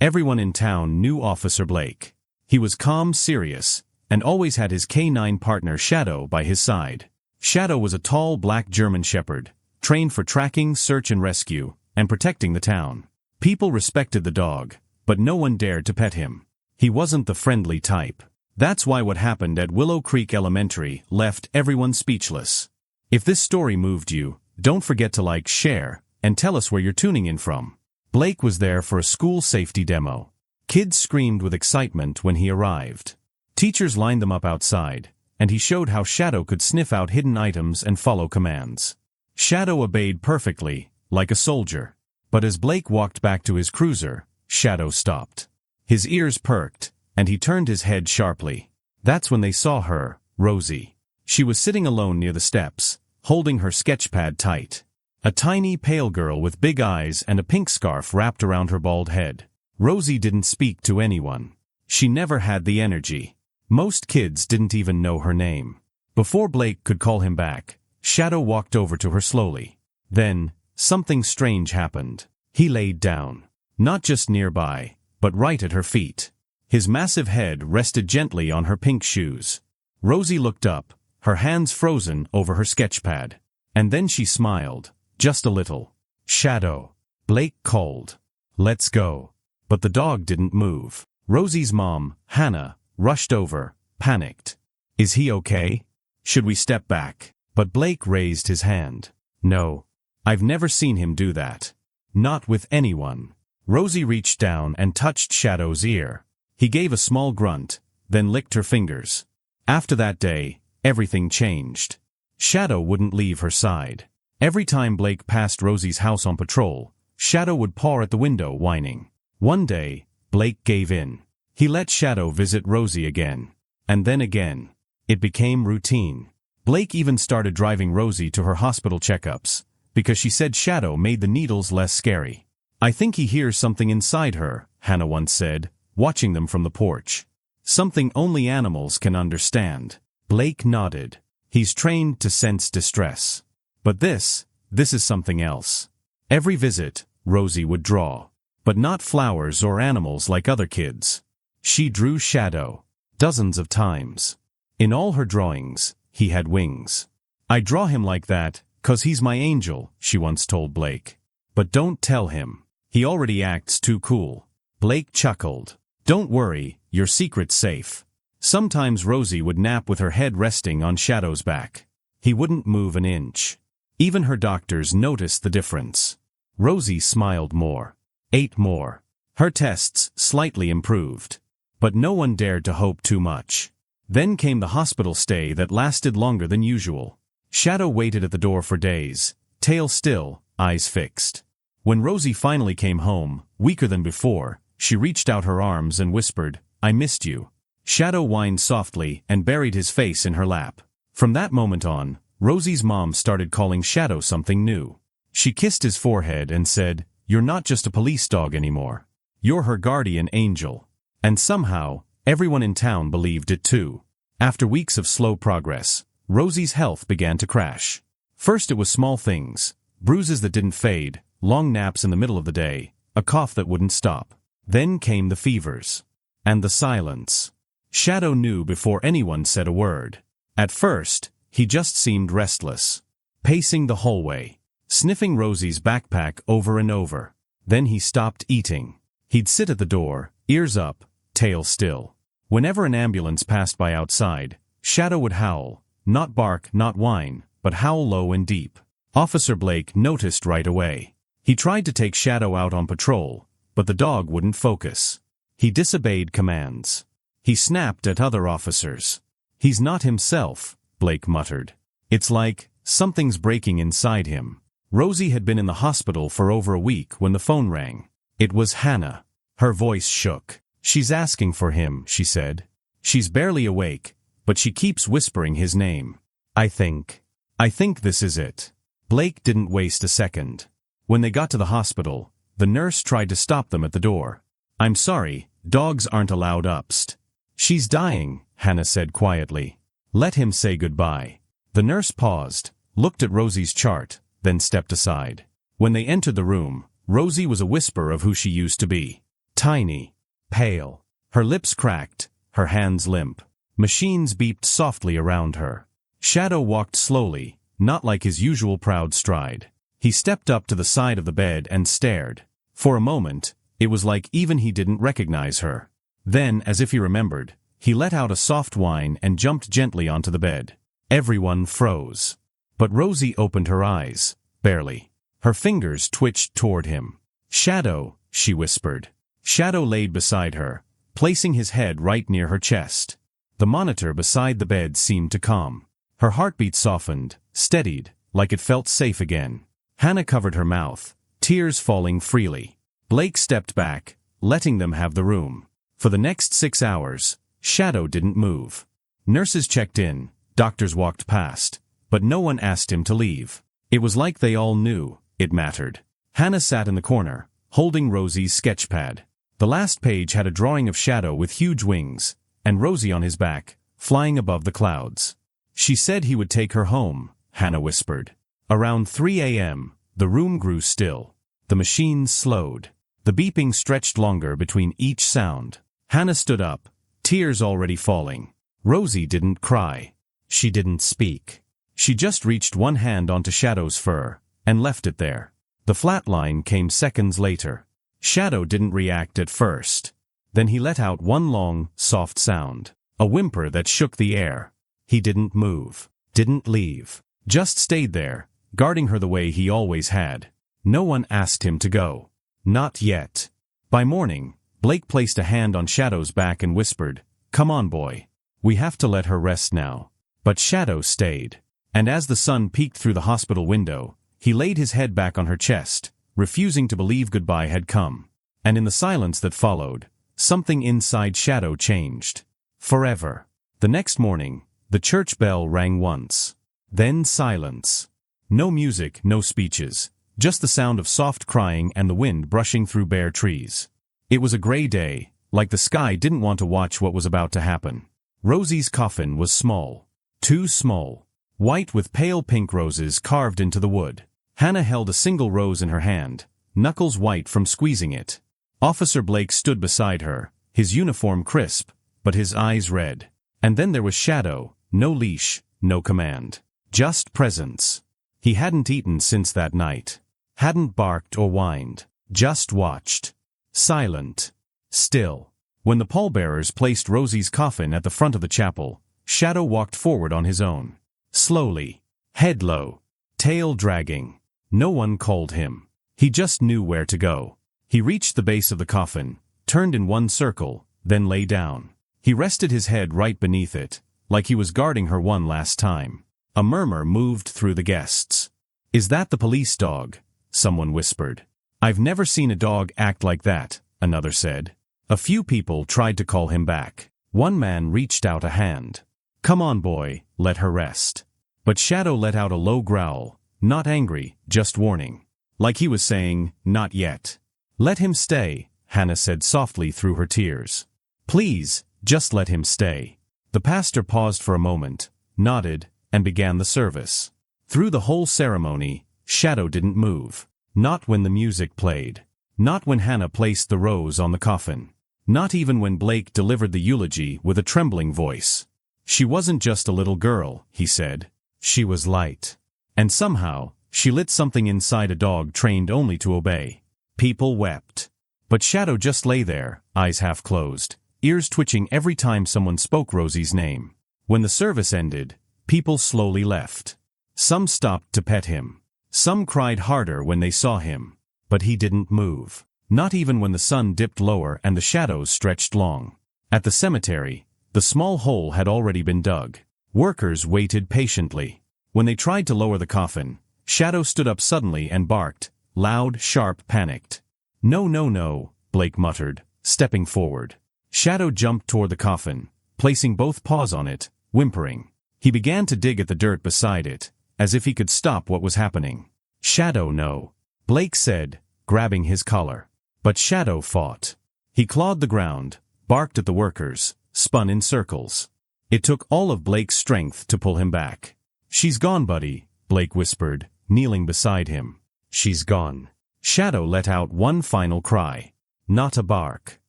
Everyone in town knew Officer Blake. He was calm, serious, and always had his K9 partner Shadow by his side. Shadow was a tall black German shepherd, trained for tracking, search and rescue, and protecting the town. People respected the dog, but no one dared to pet him. He wasn't the friendly type. That's why what happened at Willow Creek Elementary left everyone speechless. If this story moved you, don't forget to like, share, and tell us where you're tuning in from. Blake was there for a school safety demo. Kids screamed with excitement when he arrived. Teachers lined them up outside, and he showed how Shadow could sniff out hidden items and follow commands. Shadow obeyed perfectly, like a soldier. But as Blake walked back to his cruiser, Shadow stopped. His ears perked, and he turned his head sharply. That's when they saw her, Rosie. She was sitting alone near the steps, holding her sketchpad tight. A tiny, pale girl with big eyes and a pink scarf wrapped around her bald head. Rosie didn't speak to anyone. She never had the energy. Most kids didn't even know her name. Before Blake could call him back, Shadow walked over to her slowly. Then, something strange happened. He laid down. Not just nearby, but right at her feet. His massive head rested gently on her pink shoes. Rosie looked up, her hands frozen over her sketchpad. And then she smiled. Just a little. Shadow. Blake called. Let's go. But the dog didn't move. Rosie's mom, Hannah, rushed over, panicked. Is he okay? Should we step back? But Blake raised his hand. No. I've never seen him do that. Not with anyone. Rosie reached down and touched Shadow's ear. He gave a small grunt, then licked her fingers. After that day, everything changed. Shadow wouldn't leave her side. Every time Blake passed Rosie's house on patrol, Shadow would paw at the window whining. One day, Blake gave in. He let Shadow visit Rosie again. And then again. It became routine. Blake even started driving Rosie to her hospital checkups, because she said Shadow made the needles less scary. I think he hears something inside her, Hannah once said, watching them from the porch. Something only animals can understand. Blake nodded. He's trained to sense distress. But this is something else. Every visit, Rosie would draw. But not flowers or animals like other kids. She drew Shadow. Dozens of times. In all her drawings, he had wings. I draw him like that, 'cause he's my angel, she once told Blake. But don't tell him. He already acts too cool. Blake chuckled. Don't worry, your secret's safe. Sometimes Rosie would nap with her head resting on Shadow's back. He wouldn't move an inch. Even her doctors noticed the difference. Rosie smiled more. Ate more. Her tests slightly improved. But no one dared to hope too much. Then came the hospital stay that lasted longer than usual. Shadow waited at the door for days, tail still, eyes fixed. When Rosie finally came home, weaker than before, she reached out her arms and whispered, I missed you. Shadow whined softly and buried his face in her lap. From that moment on, Rosie's mom started calling Shadow something new. She kissed his forehead and said, You're not just a police dog anymore. You're her guardian angel. And somehow, everyone in town believed it too. After weeks of slow progress, Rosie's health began to crash. First it was small things, bruises that didn't fade, long naps in the middle of the day, a cough that wouldn't stop. Then came the fevers. And the silence. Shadow knew before anyone said a word. At first, he just seemed restless. Pacing the hallway. Sniffing Rosie's backpack over and over. Then he stopped eating. He'd sit at the door, ears up, tail still. Whenever an ambulance passed by outside, Shadow would howl. Not bark, not whine, but howl low and deep. Officer Blake noticed right away. He tried to take Shadow out on patrol, but the dog wouldn't focus. He disobeyed commands. He snapped at other officers. He's not himself, Blake muttered. It's like, something's breaking inside him. Rosie had been in the hospital for over a week when the phone rang. It was Hannah. Her voice shook. She's asking for him, she said. She's barely awake, but she keeps whispering his name. I think this is it. Blake didn't waste a second. When they got to the hospital, the nurse tried to stop them at the door. I'm sorry, dogs aren't allowed upst. She's dying, Hannah said quietly. Let him say goodbye. The nurse paused, looked at Rosie's chart, then stepped aside. When they entered the room, Rosie was a whisper of who she used to be. Tiny. Pale. Her lips cracked, her hands limp. Machines beeped softly around her. Shadow walked slowly, not like his usual proud stride. He stepped up to the side of the bed and stared. For a moment, it was like even he didn't recognize her. Then, as if he remembered, he let out a soft whine and jumped gently onto the bed. Everyone froze. But Rosie opened her eyes, barely. Her fingers twitched toward him. "Shadow," she whispered. Shadow laid beside her, placing his head right near her chest. The monitor beside the bed seemed to calm. Her heartbeat softened, steadied, like it felt safe again. Hannah covered her mouth, tears falling freely. Blake stepped back, letting them have the room. For the next 6 hours, Shadow didn't move. Nurses checked in, doctors walked past, but no one asked him to leave. It was like they all knew it mattered. Hannah sat in the corner, holding Rosie's sketchpad. The last page had a drawing of Shadow with huge wings, and Rosie on his back, flying above the clouds. "She said he would take her home," Hannah whispered. Around 3 a.m., the room grew still. The machines slowed. The beeping stretched longer between each sound. Hannah stood up, tears already falling. Rosie didn't cry. She didn't speak. She just reached one hand onto Shadow's fur, and left it there. The flat line came seconds later. Shadow didn't react at first. Then he let out one long, soft sound. A whimper that shook the air. He didn't move. Didn't leave. Just stayed there, guarding her the way he always had. No one asked him to go. Not yet. By morning, Blake placed a hand on Shadow's back and whispered, "Come on, boy. We have to let her rest now." But Shadow stayed. And as the sun peeked through the hospital window, he laid his head back on her chest, refusing to believe goodbye had come. And in the silence that followed, something inside Shadow changed. Forever. The next morning, the church bell rang once. Then silence. No music, no speeches, just the sound of soft crying and the wind brushing through bare trees. It was a gray day, like the sky didn't want to watch what was about to happen. Rosie's coffin was small. Too small. White with pale pink roses carved into the wood. Hannah held a single rose in her hand, knuckles white from squeezing it. Officer Blake stood beside her, his uniform crisp, but his eyes red. And then there was Shadow, no leash, no command. Just presence. He hadn't eaten since that night. Hadn't barked or whined. Just watched. Silent. Still. When the pallbearers placed Rosie's coffin at the front of the chapel, Shadow walked forward on his own. Slowly. Head low. Tail dragging. No one called him. He just knew where to go. He reached the base of the coffin, turned in one circle, then lay down. He rested his head right beneath it, like he was guarding her one last time. A murmur moved through the guests. "Is that the police dog?" someone whispered. "I've never seen a dog act like that," another said. A few people tried to call him back. One man reached out a hand. "Come on, boy, let her rest." But Shadow let out a low growl, not angry, just warning. Like he was saying, "Not yet." "Let him stay," Hannah said softly through her tears. "Please, just let him stay." The pastor paused for a moment, nodded, and began the service. Through the whole ceremony, Shadow didn't move. Not when the music played. Not when Hannah placed the rose on the coffin. Not even when Blake delivered the eulogy with a trembling voice. "She wasn't just a little girl," he said. "She was light." And somehow, she lit something inside a dog trained only to obey. People wept. But Shadow just lay there, eyes half closed, ears twitching every time someone spoke Rosie's name. When the service ended, people slowly left. Some stopped to pet him. Some cried harder when they saw him. But he didn't move. Not even when the sun dipped lower and the shadows stretched long. At the cemetery, the small hole had already been dug. Workers waited patiently. When they tried to lower the coffin, Shadow stood up suddenly and barked, loud, sharp, panicked. "No, no, no," Blake muttered, stepping forward. Shadow jumped toward the coffin, placing both paws on it, whimpering. He began to dig at the dirt beside it, as if he could stop what was happening. "Shadow, no," Blake said, grabbing his collar. But Shadow fought. He clawed the ground, barked at the workers, spun in circles. It took all of Blake's strength to pull him back. "She's gone, buddy," Blake whispered, kneeling beside him. "She's gone." Shadow let out one final cry. Not a bark.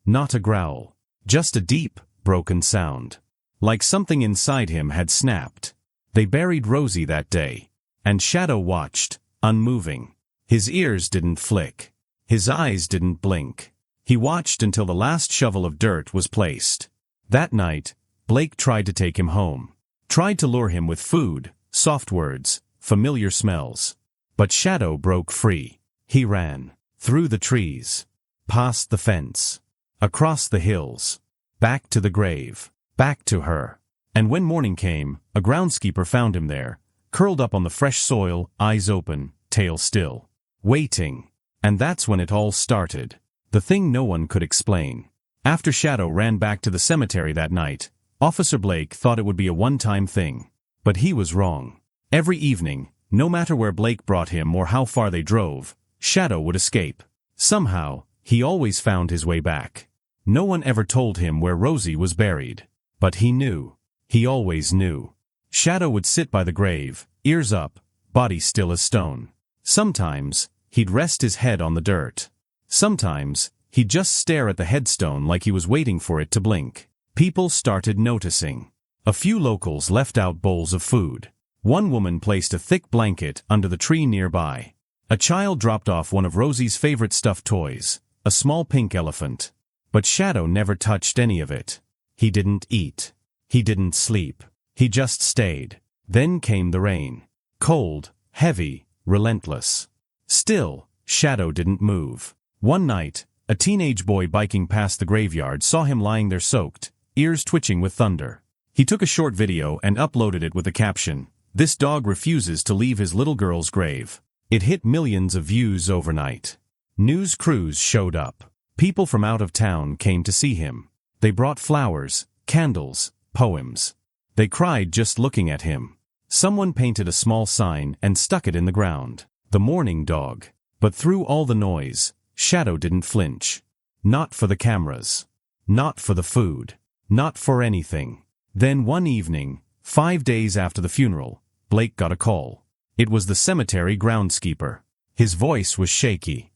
Not a growl. Just a deep, broken sound. Like something inside him had snapped. They buried Rosie that day. And Shadow watched, unmoving. His ears didn't flick. His eyes didn't blink. He watched until the last shovel of dirt was placed. That night, Blake tried to take him home. Tried to lure him with food, soft words, familiar smells. But Shadow broke free. He ran. Through the trees. Past the fence. Across the hills. Back to the grave. Back to her. And when morning came, a groundskeeper found him there, curled up on the fresh soil, eyes open, tail still. Waiting. And that's when it all started. The thing no one could explain. After Shadow ran back to the cemetery that night, Officer Blake thought it would be a one-time thing. But he was wrong. Every evening, no matter where Blake brought him or how far they drove, Shadow would escape. Somehow, he always found his way back. No one ever told him where Rosie was buried. But he knew. He always knew. Shadow would sit by the grave, ears up, body still as stone. Sometimes, he'd rest his head on the dirt. Sometimes, he'd just stare at the headstone like he was waiting for it to blink. People started noticing. A few locals left out bowls of food. One woman placed a thick blanket under the tree nearby. A child dropped off one of Rosie's favorite stuffed toys, a small pink elephant. But Shadow never touched any of it. He didn't eat. He didn't sleep. He just stayed. Then came the rain. Cold, heavy, relentless. Still, Shadow didn't move. One night, a teenage boy biking past the graveyard saw him lying there soaked, ears twitching with thunder. He took a short video and uploaded it with the caption, "This dog refuses to leave his little girl's grave." It hit millions of views overnight. News crews showed up. People from out of town came to see him. They brought flowers, candles, poems. They cried just looking at him. Someone painted a small sign and stuck it in the ground. The mourning dog. But through all the noise, Shadow didn't flinch. Not for the cameras. Not for the food. Not for anything. Then one evening, 5 days after the funeral, Blake got a call. It was the cemetery groundskeeper. His voice was shaky.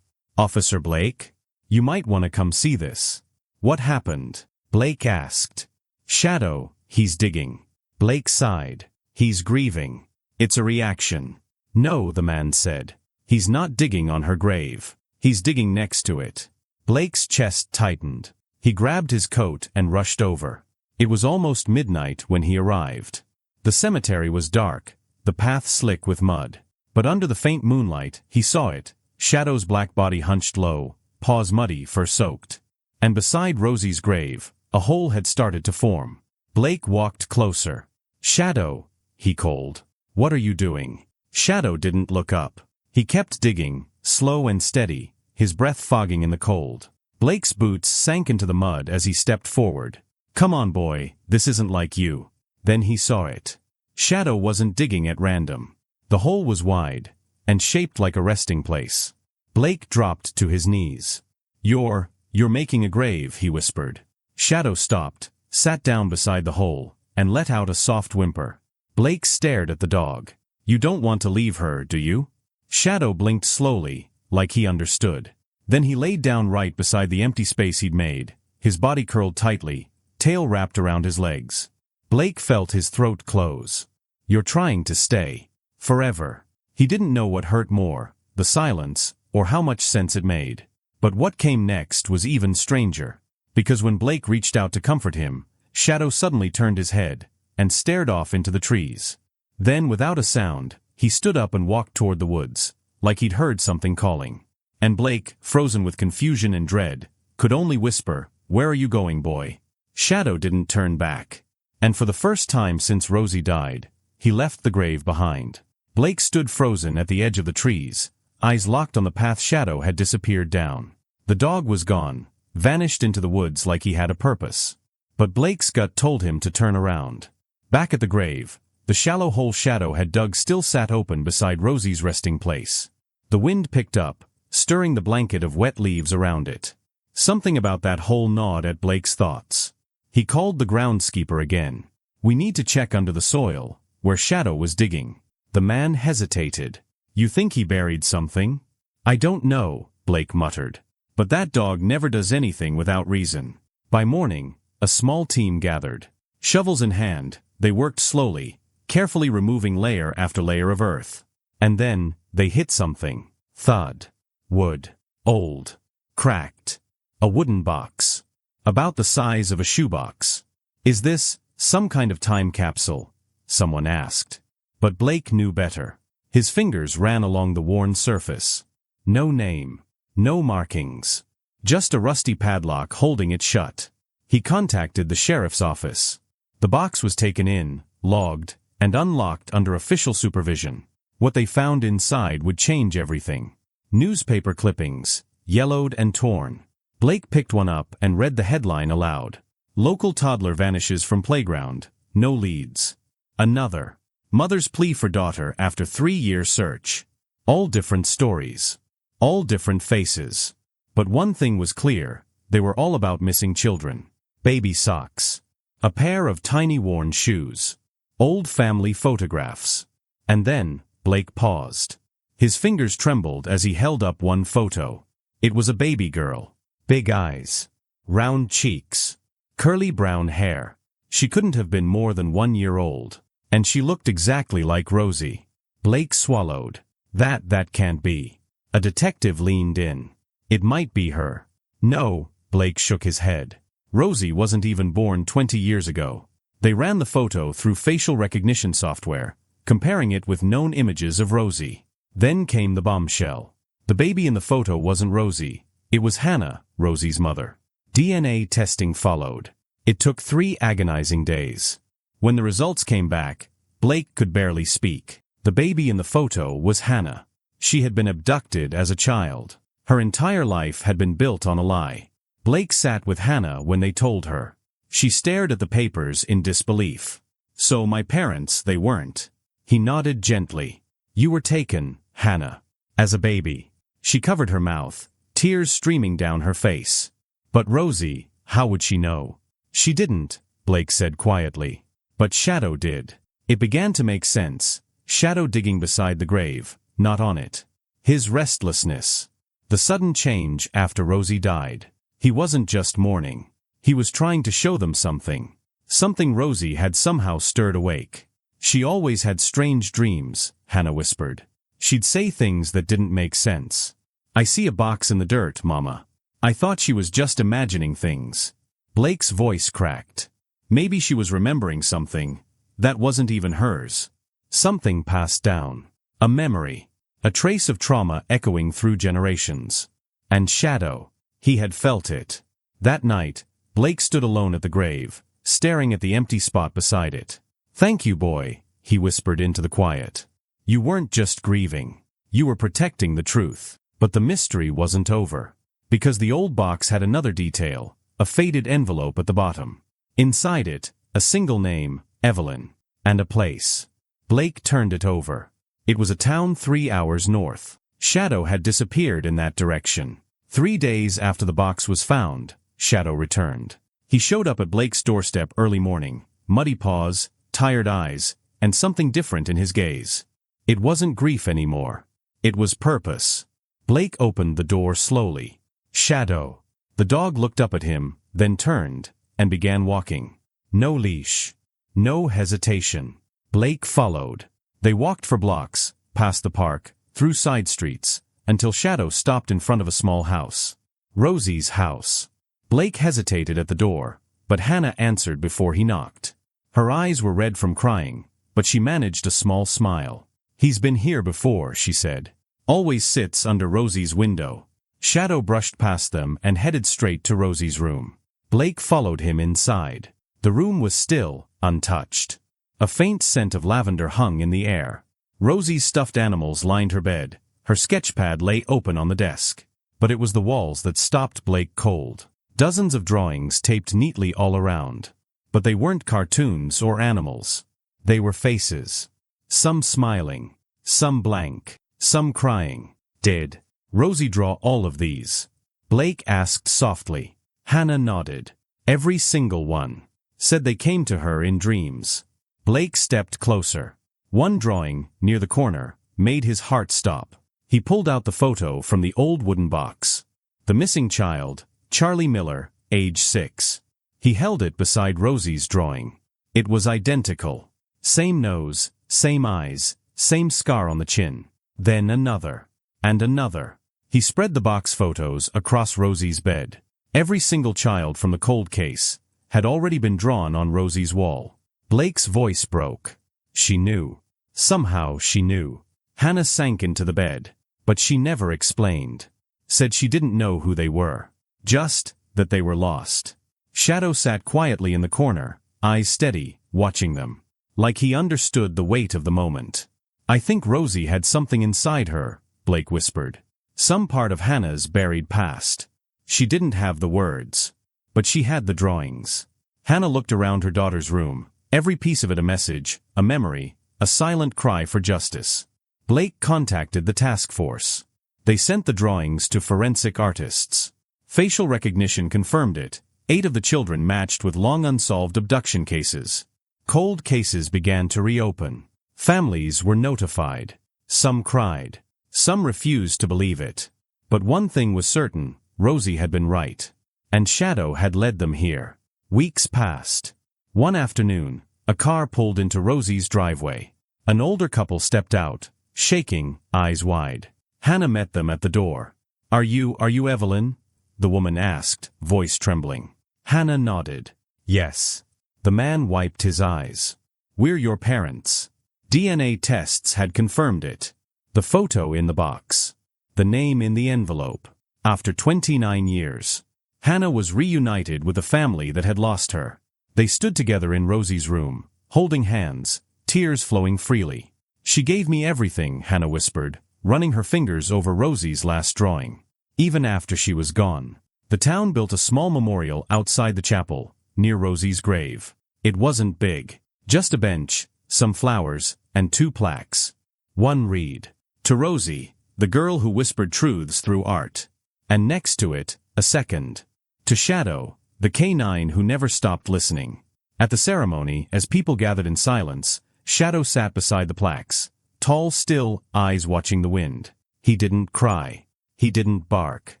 Officer Blake? You might want to come see this." "What happened?" Blake asked. "Shadow, he's digging." Blake sighed. "He's grieving." "It's a reaction." "No," the man said. "He's not digging on her grave. He's digging next to it." Blake's chest tightened. He grabbed his coat and rushed over. It was almost midnight when he arrived. The cemetery was dark, the path slick with mud. But under the faint moonlight, he saw it, Shadow's black body hunched low, paws muddy, fur-soaked. And beside Rosie's grave, a hole had started to form. Blake walked closer. "Shadow," he called. "What are you doing?" Shadow didn't look up. He kept digging, slow and steady, his breath fogging in the cold. Blake's boots sank into the mud as he stepped forward. "Come on, boy, this isn't like you." Then he saw it. Shadow wasn't digging at random. The hole was wide, and shaped like a resting place. Blake dropped to his knees. You're making a grave," he whispered. Shadow stopped, sat down beside the hole, and let out a soft whimper. Blake stared at the dog. "You don't want to leave her, do you?" Shadow blinked slowly, like he understood. Then he laid down right beside the empty space he'd made, his body curled tightly, tail wrapped around his legs. Blake felt his throat close. "You're trying to stay. Forever." He didn't know what hurt more, the silence, or how much sense it made. But what came next was even stranger. Because when Blake reached out to comfort him, Shadow suddenly turned his head, and stared off into the trees. Then, without a sound, he stood up and walked toward the woods, like he'd heard something calling. And Blake, frozen with confusion and dread, could only whisper, "Where are you going, boy?" Shadow didn't turn back. And for the first time since Rosie died, he left the grave behind. Blake stood frozen at the edge of the trees, eyes locked on the path Shadow had disappeared down. The dog was gone, vanished into the woods like he had a purpose. But Blake's gut told him to turn around. Back at the grave, the shallow hole Shadow had dug still sat open beside Rosie's resting place. The wind picked up, stirring the blanket of wet leaves around it. Something about that hole gnawed at Blake's thoughts. He called the groundskeeper again. "We need to check under the soil, where Shadow was digging." The man hesitated. "You think he buried something?" "I don't know," Blake muttered. But that dog never does anything without reason. By morning, a small team gathered. Shovels in hand, they worked slowly, carefully removing layer after layer of earth. And then, they hit something. Thud. Wood. Old. Cracked. A wooden box. About the size of a shoebox. "Is this some kind of time capsule?" someone asked. But Blake knew better. His fingers ran along the worn surface. No name. No markings. Just a rusty padlock holding it shut. He contacted the sheriff's office. The box was taken in, logged, and unlocked under official supervision. What they found inside would change everything. Newspaper clippings, yellowed and torn. Blake picked one up and read the headline aloud. "Local toddler vanishes from playground. No leads." Another. "Mother's plea for daughter after 3-year search." All different stories. All different faces. But one thing was clear, they were all about missing children. Baby socks. A pair of tiny worn shoes. Old family photographs. And then, Blake paused. His fingers trembled as he held up one photo. It was a baby girl. Big eyes. Round cheeks. Curly brown hair. She couldn't have been more than 1 year old. And she looked exactly like Rosie. Blake swallowed. That can't be. A detective leaned in. "It might be her." "No," Blake shook his head. "Rosie wasn't even born 20 years ago." They ran the photo through facial recognition software, comparing it with known images of Rosie. Then came the bombshell. The baby in the photo wasn't Rosie. It was Hannah, Rosie's mother. DNA testing followed. It took 3 agonizing days. When the results came back, Blake could barely speak. The baby in the photo was Hannah. She had been abducted as a child. Her entire life had been built on a lie. Blake sat with Hannah when they told her. She stared at the papers in disbelief. "So my parents, they weren't." He nodded gently. "You were taken, Hannah. As a baby." She covered her mouth, tears streaming down her face. "But Rosie, how would she know?" "She didn't," Blake said quietly. "But Shadow did." It began to make sense. Shadow digging beside the grave, not on it. His restlessness. The sudden change after Rosie died. He wasn't just mourning. He was trying to show them something. Something Rosie had somehow stirred awake. "She always had strange dreams," Hannah whispered. "She'd say things that didn't make sense. 'I see a box in the dirt, Mama. I thought she was just imagining things.'" Blake's voice cracked. Maybe she was remembering something that wasn't even hers. Something passed down. A memory. A trace of trauma echoing through generations. And Shadow. He had felt it. That night, Blake stood alone at the grave, staring at the empty spot beside it. "Thank you, boy," he whispered into the quiet. "You weren't just grieving. You were protecting the truth." But the mystery wasn't over. Because the old box had another detail, a faded envelope at the bottom. Inside it, a single name, Evelyn, and a place. Blake turned it over. It was a town 3 hours north. Shadow had disappeared in that direction. 3 days after the box was found, Shadow returned. He showed up at Blake's doorstep early morning, muddy paws, tired eyes, and something different in his gaze. It wasn't grief anymore. It was purpose. Blake opened the door slowly. "Shadow." The dog looked up at him, then turned, and began walking. No leash. No hesitation. Blake followed. They walked for blocks, past the park, through side streets, until Shadow stopped in front of a small house. Rosie's house. Blake hesitated at the door, but Hannah answered before he knocked. Her eyes were red from crying, but she managed a small smile. "He's been here before," she said. "Always sits under Rosie's window." Shadow brushed past them and headed straight to Rosie's room. Blake followed him inside. The room was still, untouched. A faint scent of lavender hung in the air. Rosie's stuffed animals lined her bed. Her sketchpad lay open on the desk. But it was the walls that stopped Blake cold. Dozens of drawings taped neatly all around. But they weren't cartoons or animals. They were faces. Some smiling. Some blank. Some crying. "Did Rosie draw all of these?" Blake asked softly. Hannah nodded. "Every single one. Said they came to her in dreams." Blake stepped closer. One drawing, near the corner, made his heart stop. He pulled out the photo from the old wooden box. The The missing child, Charlie Miller, age 6. He held it beside Rosie's drawing. It was identical. Same nose, same eyes, same scar on the chin. Then another. And another. He spread the box photos across Rosie's bed. Every single child from the cold case had already been drawn on Rosie's wall. Blake's voice broke. She knew. Somehow she knew. Hannah sank into the bed. But she never explained. Said she didn't know who they were. Just that they were lost. Shadow sat quietly in the corner, eyes steady, watching them. Like he understood the weight of the moment. I think Rosie had something inside her, Blake whispered. Some part of Hannah's buried past. She didn't have the words. But she had the drawings. Hannah looked around her daughter's room, every piece of it a message, a memory, a silent cry for justice. Blake contacted the task force. They sent the drawings to forensic artists. Facial recognition confirmed it. 8 of the children matched with long unsolved abduction cases. Cold cases began to reopen. Families were notified. Some cried. Some refused to believe it. But one thing was certain, Rosie had been right. And Shadow had led them here. Weeks passed. One afternoon, a car pulled into Rosie's driveway. An older couple stepped out, shaking, eyes wide. Hannah met them at the door. Are you Evelyn? The woman asked, voice trembling. Hannah nodded. Yes. The man wiped his eyes. We're your parents. DNA tests had confirmed it. The photo in the box. The name in the envelope. After 29 years. Hannah was reunited with a family that had lost her. They stood together in Rosie's room, holding hands, tears flowing freely. She gave me everything, Hannah whispered, running her fingers over Rosie's last drawing. Even after she was gone. The town built a small memorial outside the chapel, near Rosie's grave. It wasn't big. Just a bench, some flowers, and 2 plaques. One read, "To Rosie, the girl who whispered truths through art." And next to it, a second. "To Shadow, the canine who never stopped listening." At the ceremony, as people gathered in silence, Shadow sat beside the plaques, tall still, eyes watching the wind. He didn't cry. He didn't bark.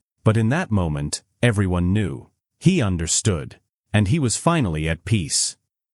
But in that moment, everyone knew. He understood. And he was finally at peace.